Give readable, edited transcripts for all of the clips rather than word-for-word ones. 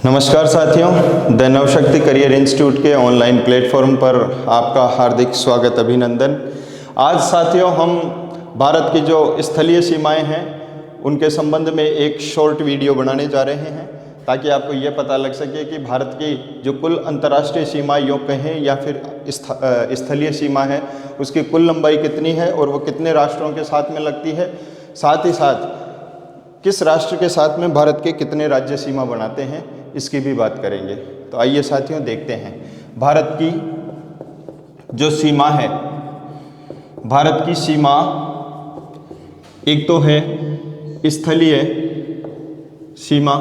नमस्कार साथियों, the Navshakti career institute के ऑनलाइन प्लेटफॉर्म पर आपका हार्दिक स्वागत, अभिनंदन। आज साथियों हम भारत की जो स्थलीय सीमाएं हैं उनके संबंध में एक शॉर्ट वीडियो बनाने जा रहे हैं ताकि आपको ये पता लग सके कि भारत की जो कुल अंतर्राष्ट्रीय सीमा यूँ कहें या फिर स्थलीय सीमा है उसकी कुल लंबाई कितनी है और वो कितने राष्ट्रों के साथ में लगती है, साथ ही साथ किस राष्ट्र के साथ में भारत के कितने राज्य सीमा बनाते हैं इसकी भी बात करेंगे। तो आइए साथियों देखते हैं भारत की जो सीमा है। भारत की सीमा एक तो है स्थलीय सीमा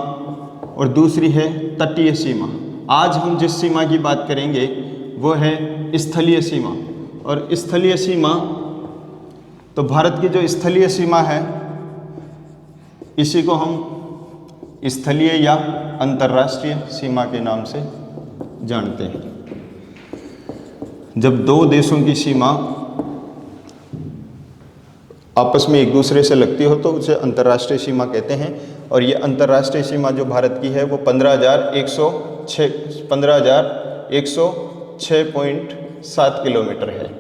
और दूसरी है तटीय सीमा। आज हम जिस सीमा की बात करेंगे वो है स्थलीय सीमा। और स्थलीय सीमा तो भारत की जो स्थलीय सीमा है इसी को हम स्थलीय या अंतर्राष्ट्रीय सीमा के नाम से जानते हैं। जब दो देशों की सीमा आपस में एक दूसरे से लगती हो तो उसे अंतर्राष्ट्रीय सीमा कहते हैं। और ये अंतर्राष्ट्रीय सीमा जो भारत की है वो 15,106.7 किलोमीटर है।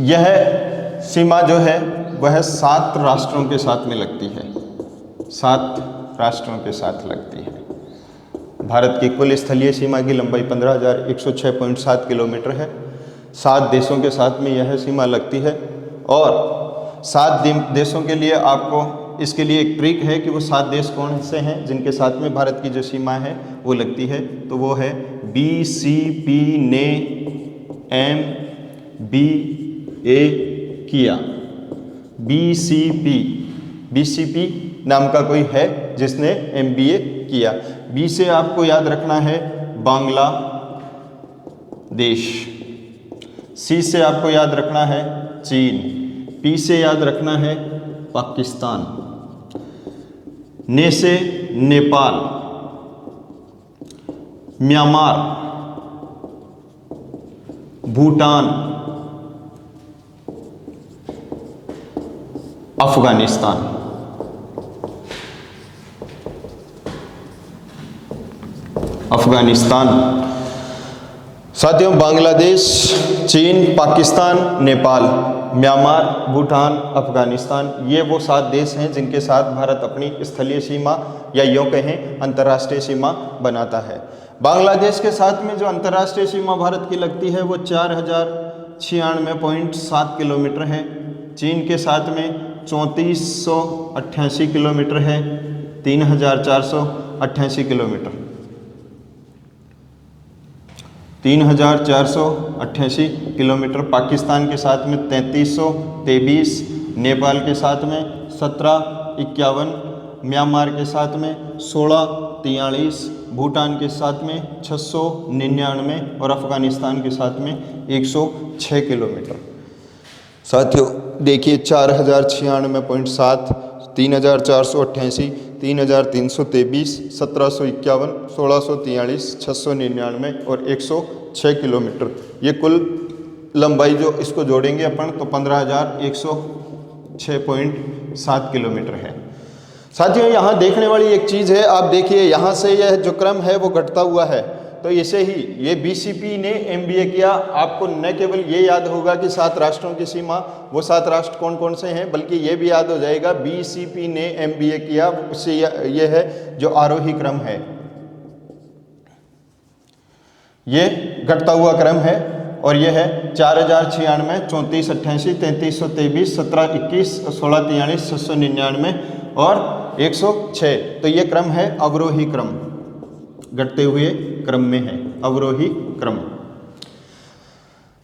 यह सीमा जो है वह 7 राष्ट्रों के साथ में लगती है। 7 राष्ट्रों के साथ लगती है। भारत की कुल स्थलीय सीमा की लंबाई 15,106.7 किलोमीटर है। 7 देशों के साथ में यह सीमा लगती है और 7 देशों के लिए आपको इसके लिए एक ट्रिक है कि वो 7 देश कौन से हैं जिनके साथ में भारत की जो सीमा है वो लगती है। तो वो है BCP ने MBA किया। BCP नाम का कोई है जिसने MBA किया। B से आपको याद रखना है बांग्लादेश, C से आपको याद रखना है चीन, P से याद रखना है पाकिस्तान, ने से नेपाल, म्यांमार, भूटान, अफगानिस्तान। साथियों, बांग्लादेश, चीन, पाकिस्तान, नेपाल, म्यांमार, भूटान, अफगानिस्तान ये वो 7 देश हैं जिनके साथ भारत अपनी स्थलीय सीमा या यूँ कहें अंतर्राष्ट्रीय सीमा बनाता है। बांग्लादेश के साथ में जो अंतर्राष्ट्रीय सीमा भारत की लगती है वो 4,096.7 किलोमीटर है। चीन के साथ में 3488 किलोमीटर है, 3,488 किलोमीटर, 3,488 किलोमीटर। पाकिस्तान के साथ में 3323, नेपाल के साथ में 1751, म्यांमार के साथ में 1643, भूटान के साथ में 699 और अफगानिस्तान के साथ में 106 किलोमीटर। साथियों देखिए 4,096.7, 3,488, 3,323, 1,751, 1,643, 699 और 106 किलोमीटर ये कुल लंबाई जो इसको जोड़ेंगे अपन तो 15,106.7 किलोमीटर है। साथियों यहाँ देखने वाली एक चीज़ है, आप देखिए यहाँ से यह जो क्रम है वो घटता हुआ है। तो इसे ही ये BCP ने MBA किया। आपको न केवल ये याद होगा कि 7 राष्ट्रों की सीमा, वो 7 राष्ट्र कौन कौन से हैं, बल्कि ये भी याद हो जाएगा BCP ने MBA किया। उससे ये है जो आरोही क्रम है, ये घटता हुआ क्रम है और ये है 4,096, 3488, 3323, 1721, 1643, 699 और 106। तो ये क्रम है अवरोही क्रम, घटते हुए क्रम में है अवरोही क्रम।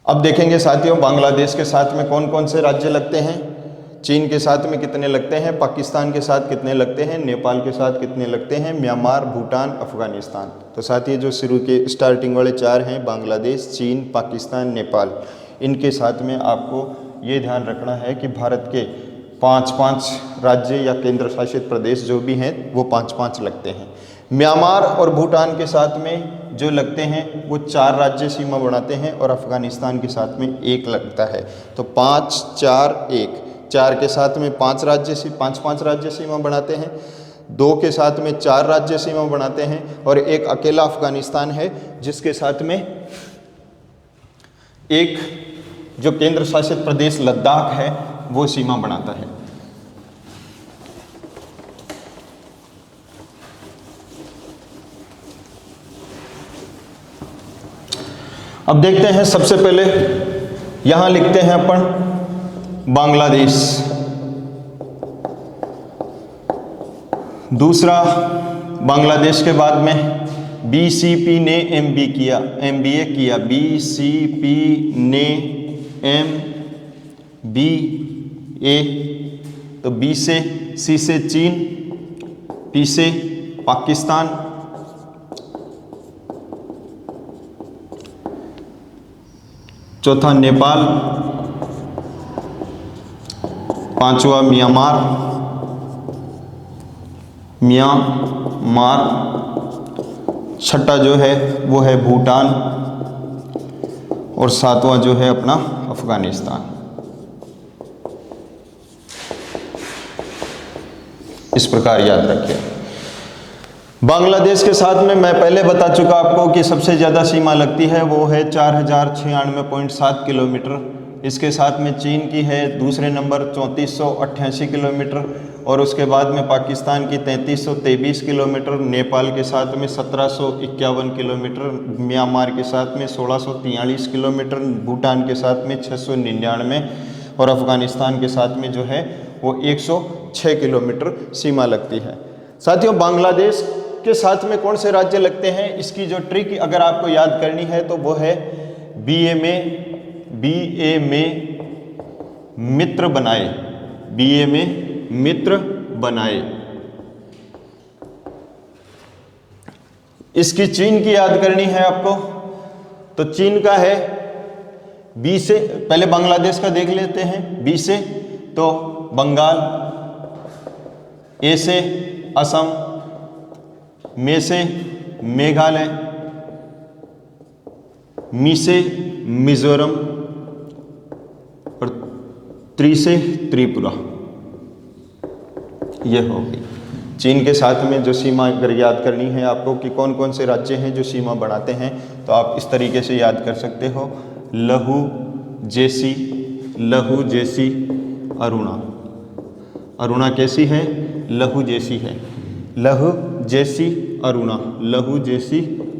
अब देखेंगे साथियों बांग्लादेश के साथ में कौन कौन से राज्य लगते हैं, चीन के साथ में कितने लगते हैं, पाकिस्तान के साथ कितने लगते हैं, नेपाल के साथ कितने लगते हैं, म्यांमार, भूटान, अफगानिस्तान। तो साथियों जो शुरू के स्टार्टिंग वाले 4 हैं बांग्लादेश, चीन, पाकिस्तान, नेपाल, इनके साथ में आपको ये ध्यान रखना है कि भारत के 5-5 राज्य या केंद्र शासित प्रदेश जो भी हैं वो 5-5 लगते हैं। म्यांमार और भूटान के साथ में जो लगते हैं वो 4 राज्य सीमा बनाते हैं और अफगानिस्तान के साथ में 1 लगता है। तो 5, 4, 1, 4 के साथ में 5 राज्य 5-5 राज्य सीमा बनाते हैं। 2 के साथ में 4 राज्य सीमा बनाते हैं और एक अकेला अफगानिस्तान है जिसके साथ में एक जो केंद्र शासित प्रदेश लद्दाख है वो सीमा बनाता है। अब देखते हैं, सबसे पहले यहां लिखते हैं अपन बांग्लादेश। दूसरा, बांग्लादेश के बाद में बीसीपी ने एमबीए किया, बीसीपी ने एमबीए, तो बी से सी से चीन, पी से पाकिस्तान, चौथा नेपाल, पांचवा म्यांमार, छठा जो है वो है भूटान और सातवां जो है अपना अफगानिस्तान। इस प्रकार याद रखिए। बांग्लादेश के साथ में मैं पहले बता चुका आपको कि सबसे ज़्यादा सीमा लगती है वो है 4096.7 किलोमीटर। इसके साथ में चीन की है दूसरे नंबर 3488 किलोमीटर और उसके बाद में पाकिस्तान की 3323 किलोमीटर, नेपाल के साथ में 1751 किलोमीटर, म्यांमार के साथ में 1643 किलोमीटर, भूटान के साथ में 699 और अफगानिस्तान के साथ में जो है वो 106 किलोमीटर सीमा लगती है। साथियों, बांग्लादेश के साथ में कौन से राज्य लगते हैं, इसकी जो ट्रिक अगर आपको याद करनी है तो वो है बीए में मित्र बनाए, बीए में मित्र बनाए। इसकी चीन की याद करनी है आपको, तो चीन का है बी से, पहले बांग्लादेश का देख लेते हैं। बी से तो बंगाल, ए से असम, मे से मेघालय, मी से मिजोरम और त्रि से त्रिपुरा। ये हो गई चीन के साथ में जो सीमा अगर याद करनी है आपको कि कौन कौन से राज्य हैं जो सीमा बनाते हैं, तो आप इस तरीके से याद कर सकते हो। लहू जैसी अरुणा। अरुणा कैसी है? लहू जैसी है। लहू जैसी अरुणा, लहू जैसी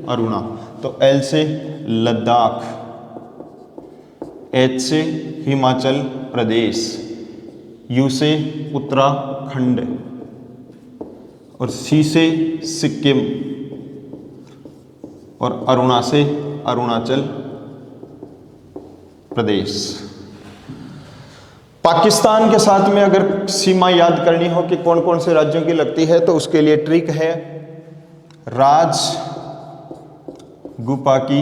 अरुणा। तो एल से लद्दाख, एच से हिमाचल प्रदेश, यू से उत्तराखंड और सी से सिक्किम और अरुणा से अरुणाचल प्रदेश। पाकिस्तान के साथ में अगर सीमा याद करनी हो कि कौन कौन से राज्यों की लगती है, तो उसके लिए ट्रिक है राज गुपा की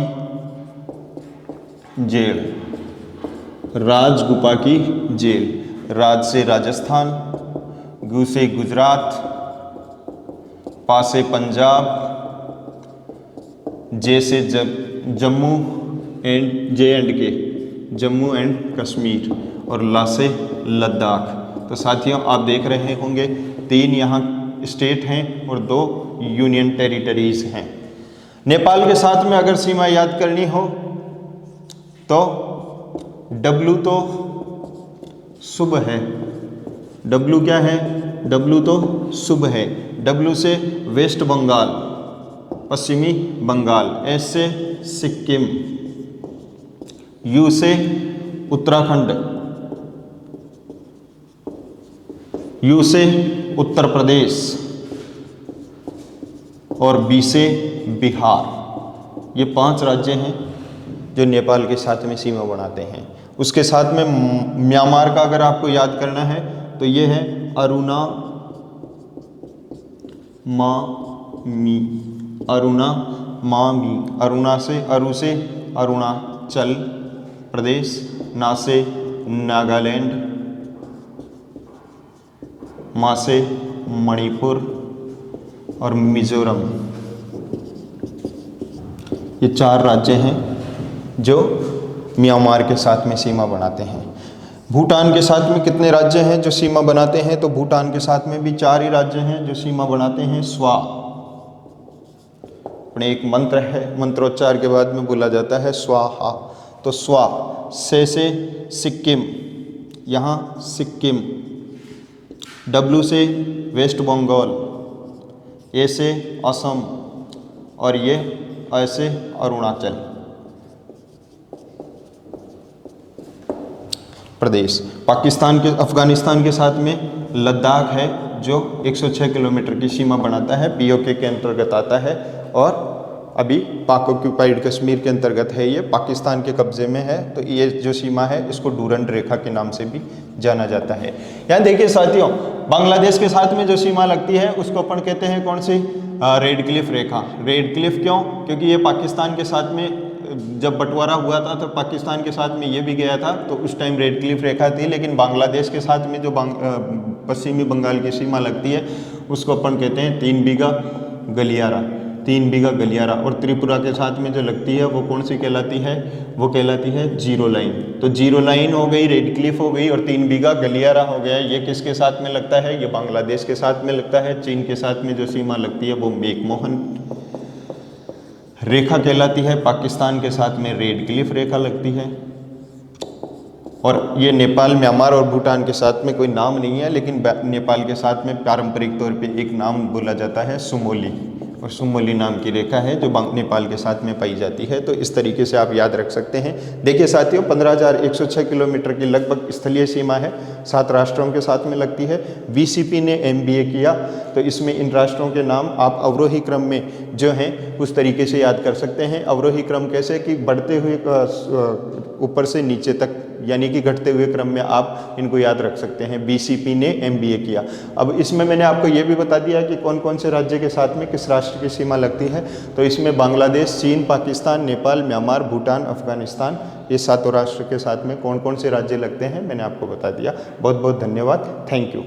जेल। राजगुपा की जेल। राज से राजस्थान, गु से गुजरात, पा से पंजाब, जे से जम्मू एंड के, जम्मू एंड कश्मीर और ला से लद्दाख। तो साथियों, आप देख रहे होंगे 3 यहाँ स्टेट हैं और 2 यूनियन टेरिटरीज हैं। नेपाल के साथ में अगर सीमा याद करनी हो तो डब्लू तो शुभ है। डब्लू क्या है? डब्लू तो शुभ है। डब्लू से वेस्ट बंगाल, पश्चिमी बंगाल, एस से सिक्किम, यू से उत्तराखंड, यू से उत्तर प्रदेश और बी से बिहार। ये 5 राज्य हैं जो नेपाल के साथ में सीमा बनाते हैं। उसके साथ में म्यांमार का अगर आपको याद करना है तो ये है अरुणा मामी, अरुणा मामी। अरुणा से अरु से अरुणाचल प्रदेश, ना से नागालैंड, मा से मणिपुर और मिजोरम। ये 4 राज्य हैं जो म्यांमार के साथ में सीमा बनाते हैं। भूटान के साथ में कितने राज्य हैं जो सीमा बनाते हैं? तो भूटान के साथ में भी 4 ही राज्य हैं जो सीमा बनाते हैं। स्वा अपने एक मंत्र है, मंत्रोच्चार के बाद में बोला जाता है स्वाहा। तो स्वा से सिक्किम, यहाँ सिक्किम। डब्लू से वेस्ट बंगाल, ए से असम और ये ऐसे अरुणाचल प्रदेश। पाकिस्तान के अफगानिस्तान के साथ में लद्दाख है जो 106 किलोमीटर की सीमा बनाता है, पीओके के अंतर्गत आता है और अभी पाक ऑक्यूपाइड कश्मीर के अंतर्गत है। ये पाकिस्तान के कब्जे में है। तो ये जो सीमा है इसको डूरंड रेखा के नाम से भी जाना जाता है। यहाँ देखिए साथियों, बांग्लादेश के साथ में जो सीमा लगती है उसको अपन कहते हैं कौन सी? रेड क्लिफ रेखा। रेड क्लिफ क्यों? क्योंकि ये पाकिस्तान के साथ में जब बंटवारा हुआ था तो पाकिस्तान के साथ में ये भी गया था, तो उस टाइम रेड क्लिफ रेखा थी। लेकिन बांग्लादेश के साथ में जो पश्चिमी बंगाल की सीमा लगती है उसको अपन कहते हैं 3 बीघा गलियारा। 3 बीघा गलियारा। और त्रिपुरा के साथ में जो लगती है वो कौन सी कहलाती है? वो कहलाती है जीरो लाइन। तो जीरो लाइन हो गई, रेड क्लिफ हो गई और 3 बीघा गलियारा हो गया। ये किसके साथ में लगता है? ये बांग्लादेश के साथ में लगता है। चीन के साथ में जो सीमा लगती है वो मैकमोहन रेखा कहलाती है। पाकिस्तान के साथ में रेड क्लिफ रेखा लगती है। और ये नेपाल, म्यांमार और भूटान के साथ में कोई नाम नहीं है, लेकिन नेपाल के साथ में पारंपरिक तौर पे एक नाम बोला जाता है सुमोली, और सुमोली नाम की रेखा है जो नेपाल के साथ में पाई जाती है। तो इस तरीके से आप याद रख सकते हैं। देखिए साथियों, 15,106 किलोमीटर की लगभग स्थलीय सीमा है, 7 राष्ट्रों के साथ में लगती है। बीसीपी ने MBA किया, तो इसमें इन राष्ट्रों के नाम आप अवरोही क्रम में जो हैं उस तरीके से याद कर सकते हैं। अवरोही क्रम कैसे कि बढ़ते हुए ऊपर से नीचे तक, यानी कि घटते हुए क्रम में आप इनको याद रख सकते हैं। बीसीपी ने MBA किया। अब इसमें मैंने आपको ये भी बता दिया कि कौन कौन से राज्य के साथ में किस राष्ट्र की सीमा लगती है। तो इसमें बांग्लादेश, चीन, पाकिस्तान, नेपाल, म्यांमार, भूटान, अफगानिस्तान, ये 7 राष्ट्र के साथ में कौन कौन से राज्य लगते हैं मैंने आपको बता दिया। बहुत बहुत धन्यवाद। Thank you.